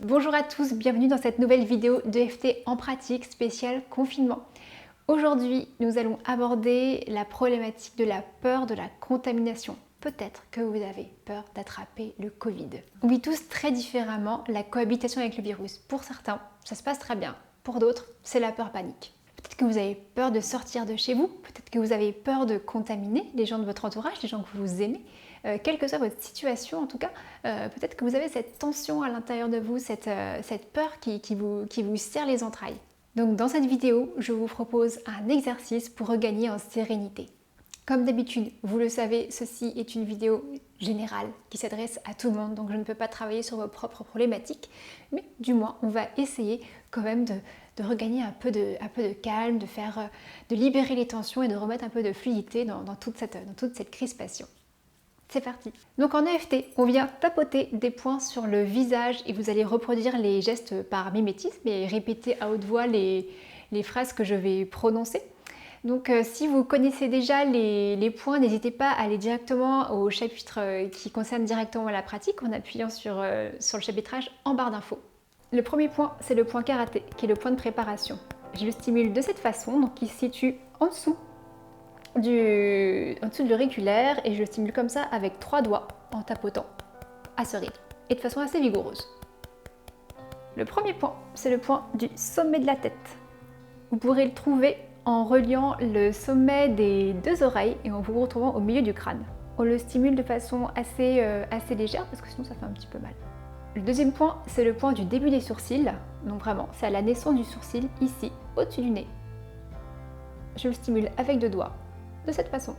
Bonjour à tous, bienvenue dans cette nouvelle vidéo d'EFT en pratique spéciale confinement. Aujourd'hui, nous allons aborder la problématique de la peur de la contamination. Peut-être que vous avez peur d'attraper le Covid. On vit tous très différemment la cohabitation avec le virus. Pour certains, ça se passe très bien. Pour d'autres, c'est la peur panique. Peut-être que vous avez peur de sortir de chez vous, peut-être que vous avez peur de contaminer les gens de votre entourage, les gens que vous aimez. Quelle que soit votre situation en tout cas, peut-être que vous avez cette tension à l'intérieur de vous, cette peur qui vous serre les entrailles. Donc dans cette vidéo, je vous propose un exercice pour regagner en sérénité. Comme d'habitude, vous le savez, ceci est une vidéo générale qui s'adresse à tout le monde, donc je ne peux pas travailler sur vos propres problématiques, mais du moins on va essayer quand même de regagner un peu de calme, de libérer les tensions et de remettre un peu de fluidité dans toute cette crispation. C'est parti. Donc en EFT, on vient tapoter des points sur le visage et vous allez reproduire les gestes par mimétisme et répéter à haute voix les phrases que je vais prononcer. Donc si vous connaissez déjà les points, n'hésitez pas à aller directement au chapitre qui concerne directement la pratique en appuyant sur le chapitrage en barre d'infos. Le premier point, c'est le point karaté, qui est le point de préparation. Je le stimule de cette façon, donc il se situe en dessous de l'auriculaire et je le stimule comme ça avec 3 doigts en tapotant à ce rythme et de façon assez vigoureuse. Le premier point, c'est le point du sommet de la tête. Vous pourrez le trouver en reliant le sommet des 2 oreilles et en vous retrouvant au milieu du crâne. On le stimule de façon assez légère parce que sinon ça fait un petit peu mal. Le deuxième point, c'est le point du début des sourcils. Donc vraiment, c'est à la naissance du sourcil, ici, au-dessus du nez. Je le stimule avec 2 doigts, de cette façon.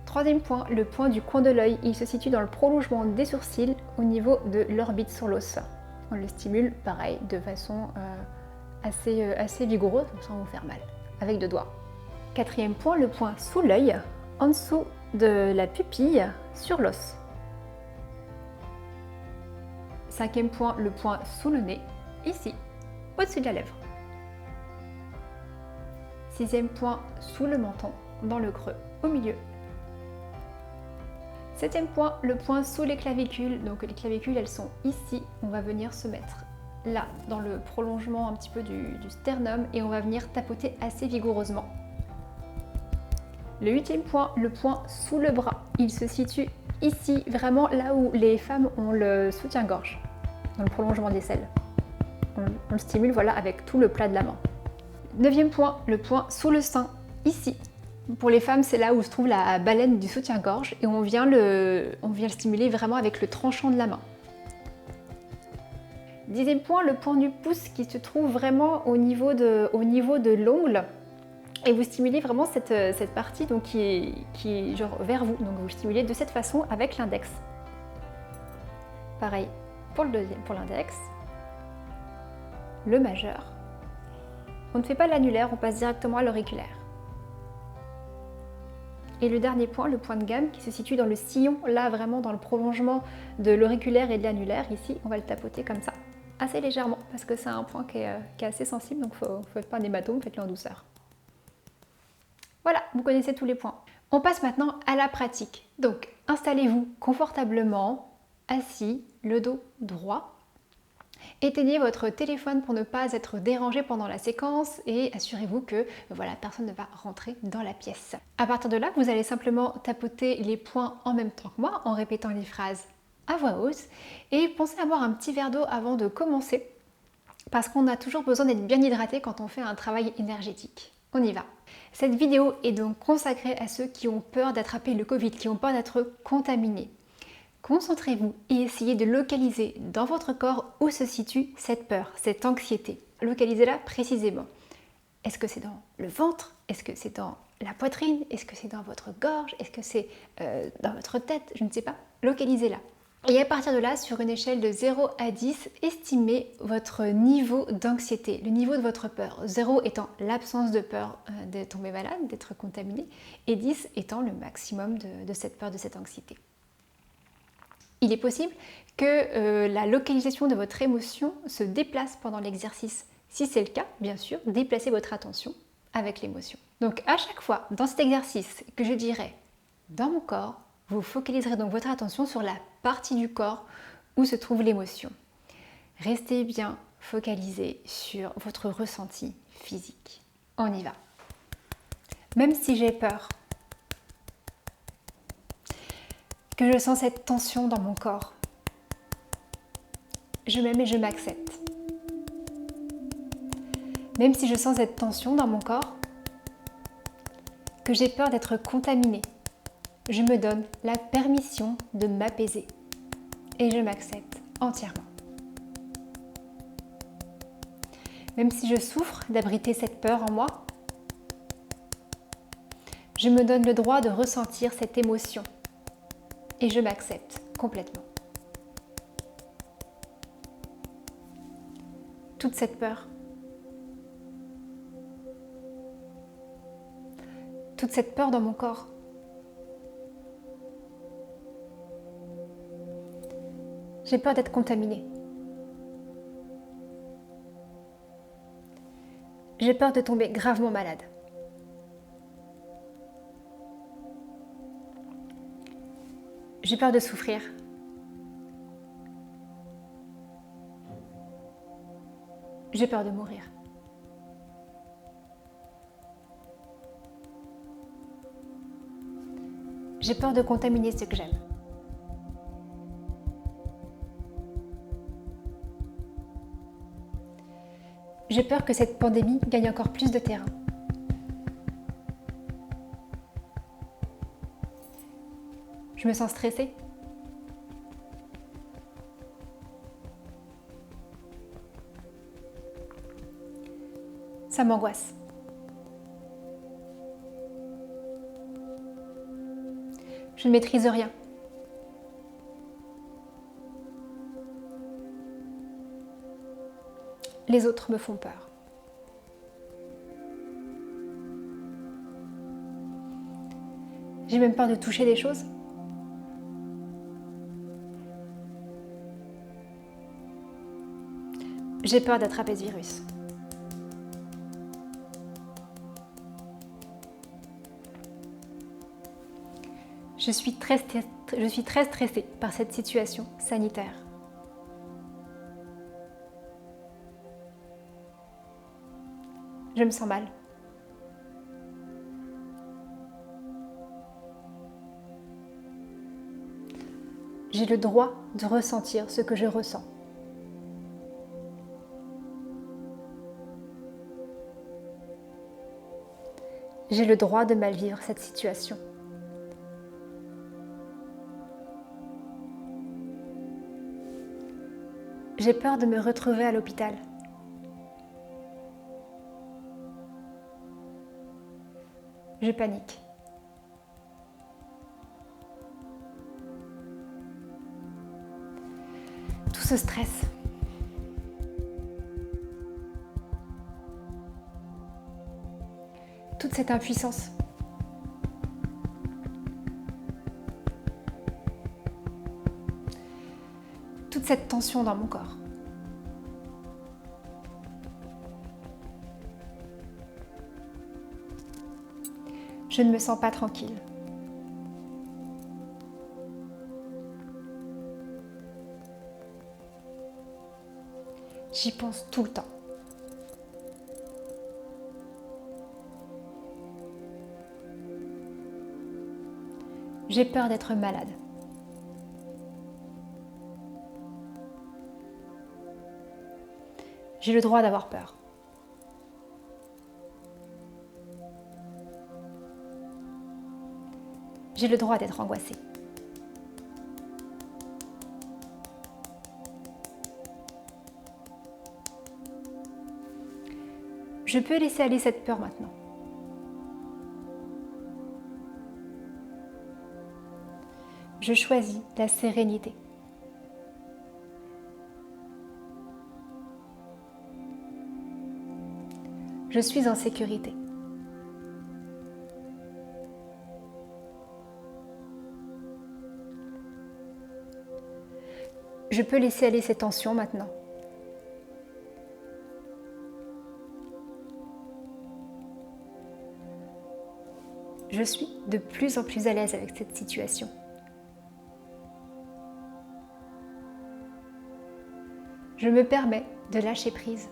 Troisième point, le point du coin de l'œil. Il se situe dans le prolongement des sourcils, au niveau de l'orbite sur l'os. On le stimule, pareil, de façon assez vigoureuse, sans vous faire mal, avec 2 doigts. Quatrième point, le point sous l'œil, en dessous de la pupille, sur l'os. Cinquième point, le point sous le nez, ici, au-dessus de la lèvre. Sixième point, sous le menton, dans le creux, au milieu. Septième point, le point sous les clavicules. Donc les clavicules, elles sont ici. On va venir se mettre là, dans le prolongement un petit peu du sternum et on va venir tapoter assez vigoureusement. Le huitième point, le point sous le bras. Il se situe ici, vraiment là où les femmes ont le soutien-gorge, dans le prolongement des selles. On le stimule voilà, avec tout le plat de la main. Neuvième point, le point sous le sein, ici. Pour les femmes, c'est là où se trouve la baleine du soutien-gorge et on vient le stimuler vraiment avec le tranchant de la main. Dixième point, le point du pouce qui se trouve vraiment au niveau de l'ongle. Et vous stimulez vraiment cette partie donc, qui est genre vers vous. Donc vous stimulez de cette façon avec l'index. Pareil pour l'index. Le majeur. On ne fait pas l'annulaire, on passe directement à l'auriculaire. Et le dernier point, le point de gamme qui se situe dans le sillon, là vraiment dans le prolongement de l'auriculaire et de l'annulaire. Ici, on va le tapoter comme ça, assez légèrement, parce que c'est un point qui est assez sensible, donc il ne faut pas un hématome, faites-le en douceur. Voilà, vous connaissez tous les points. On passe maintenant à la pratique. Donc, installez-vous confortablement, assis, le dos droit. Éteignez votre téléphone pour ne pas être dérangé pendant la séquence et assurez-vous que voilà, personne ne va rentrer dans la pièce. À partir de là, vous allez simplement tapoter les points en même temps que moi en répétant les phrases à voix haute et pensez à boire un petit verre d'eau avant de commencer parce qu'on a toujours besoin d'être bien hydraté quand on fait un travail énergétique. On y va. Cette vidéo est donc consacrée à ceux qui ont peur d'attraper le Covid, qui ont peur d'être contaminés. Concentrez-vous et essayez de localiser dans votre corps où se situe cette peur, cette anxiété. Localisez-la précisément. Est-ce que c'est dans le ventre? Est-ce que c'est dans la poitrine? Est-ce que c'est dans votre gorge? Est-ce que c'est dans votre tête? Je ne sais pas. Localisez-la. Et à partir de là, sur une échelle de 0 à 10, estimez votre niveau d'anxiété, le niveau de votre peur. 0 étant l'absence de peur de tomber malade, d'être contaminé, et 10 étant le maximum de cette peur, de cette anxiété. Il est possible que la localisation de votre émotion se déplace pendant l'exercice. Si c'est le cas, bien sûr, déplacez votre attention avec l'émotion. Donc à chaque fois dans cet exercice que je dirai dans mon corps, vous focaliserez donc votre attention sur la partie du corps où se trouve l'émotion. Restez bien focalisé sur votre ressenti physique. On y va. Même si j'ai peur, que je sens cette tension dans mon corps, je m'aime et je m'accepte. Même si je sens cette tension dans mon corps, que j'ai peur d'être contaminée, je me donne la permission de m'apaiser et je m'accepte entièrement. Même si je souffre d'abriter cette peur en moi, je me donne le droit de ressentir cette émotion et je m'accepte complètement. Toute cette peur, toute cette peur dans mon corps, j'ai peur d'être contaminée. J'ai peur de tomber gravement malade. J'ai peur de souffrir. J'ai peur de mourir. J'ai peur de contaminer ceux que j'aime. J'ai peur que cette pandémie gagne encore plus de terrain. Je me sens stressée. Ça m'angoisse. Je ne maîtrise rien. Les autres me font peur. J'ai même peur de toucher des choses. J'ai peur d'attraper ce virus. Je suis très stressée par cette situation sanitaire. Je me sens mal. J'ai le droit de ressentir ce que je ressens. J'ai le droit de mal vivre cette situation. J'ai peur de me retrouver à l'hôpital. Je panique. Tout ce stress. Toute cette impuissance. Toute cette tension dans mon corps. Je ne me sens pas tranquille. J'y pense tout le temps. J'ai peur d'être malade. J'ai le droit d'avoir peur. J'ai le droit d'être angoissée. Je peux laisser aller cette peur maintenant. Je choisis la sérénité. Je suis en sécurité. Je peux laisser aller ces tensions maintenant. Je suis de plus en plus à l'aise avec cette situation. Je me permets de lâcher prise.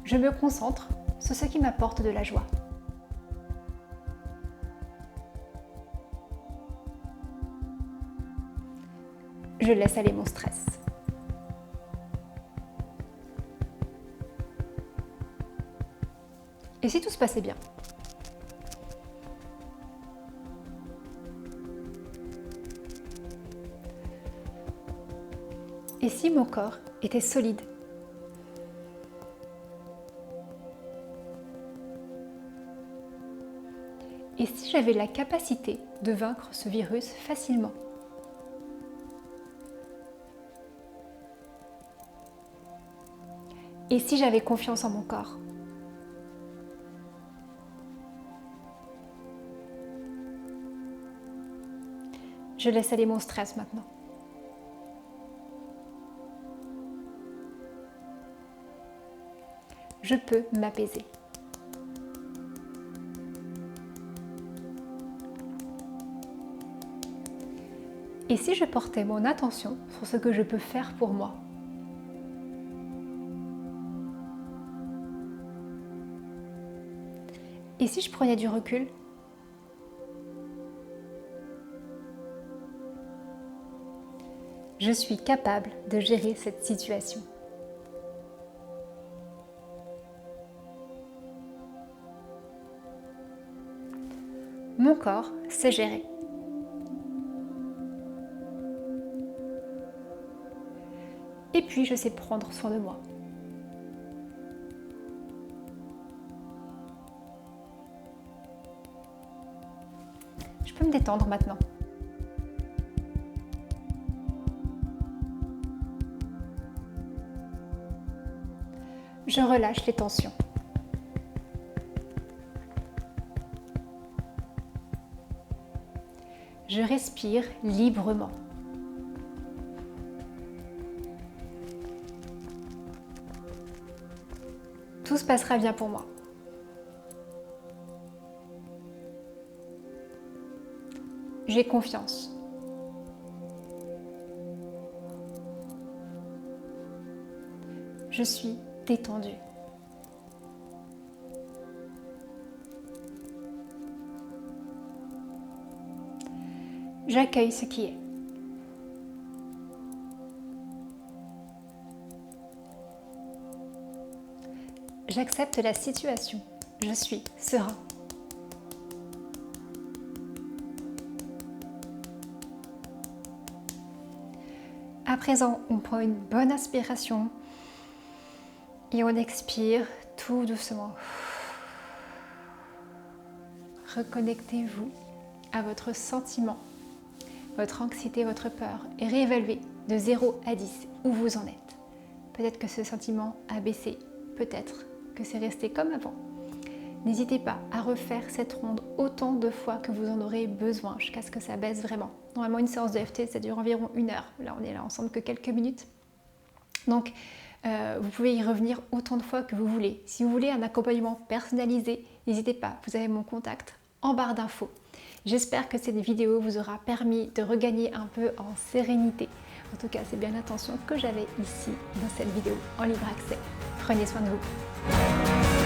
Je me concentre sur ce qui m'apporte de la joie. Je laisse aller mon stress. Et si tout se passait bien? Et si mon corps était solide? Et si j'avais la capacité de vaincre ce virus facilement? Et si j'avais confiance en mon corps? Je laisse aller mon stress maintenant. Je peux m'apaiser. Et si je portais mon attention sur ce que je peux faire pour moi? Et si je prenais du recul? Je suis capable de gérer cette situation. Mon corps sait gérer. Et puis je sais prendre soin de moi. Je peux me détendre maintenant. Je relâche les tensions. Je respire librement. Tout se passera bien pour moi. J'ai confiance. Je suis détendue. J'accueille ce qui est. J'accepte la situation. Je suis serein. À présent, on prend une bonne inspiration et on expire tout doucement. Reconnectez-vous à votre sentiment, votre anxiété, votre peur et réévaluez de 0 à 10 où vous en êtes. Peut-être que ce sentiment a baissé, peut-être que c'est resté comme avant. N'hésitez pas à refaire cette ronde autant de fois que vous en aurez besoin jusqu'à ce que ça baisse vraiment. Normalement, une séance de EFT, ça dure environ 1 heure. Là, on est là ensemble que quelques minutes. Donc, vous pouvez y revenir autant de fois que vous voulez. Si vous voulez un accompagnement personnalisé, n'hésitez pas, vous avez mon contact en barre d'infos. J'espère que cette vidéo vous aura permis de regagner un peu en sérénité. En tout cas, c'est bien l'intention que j'avais ici dans cette vidéo en libre accès. Prenez soin de vous.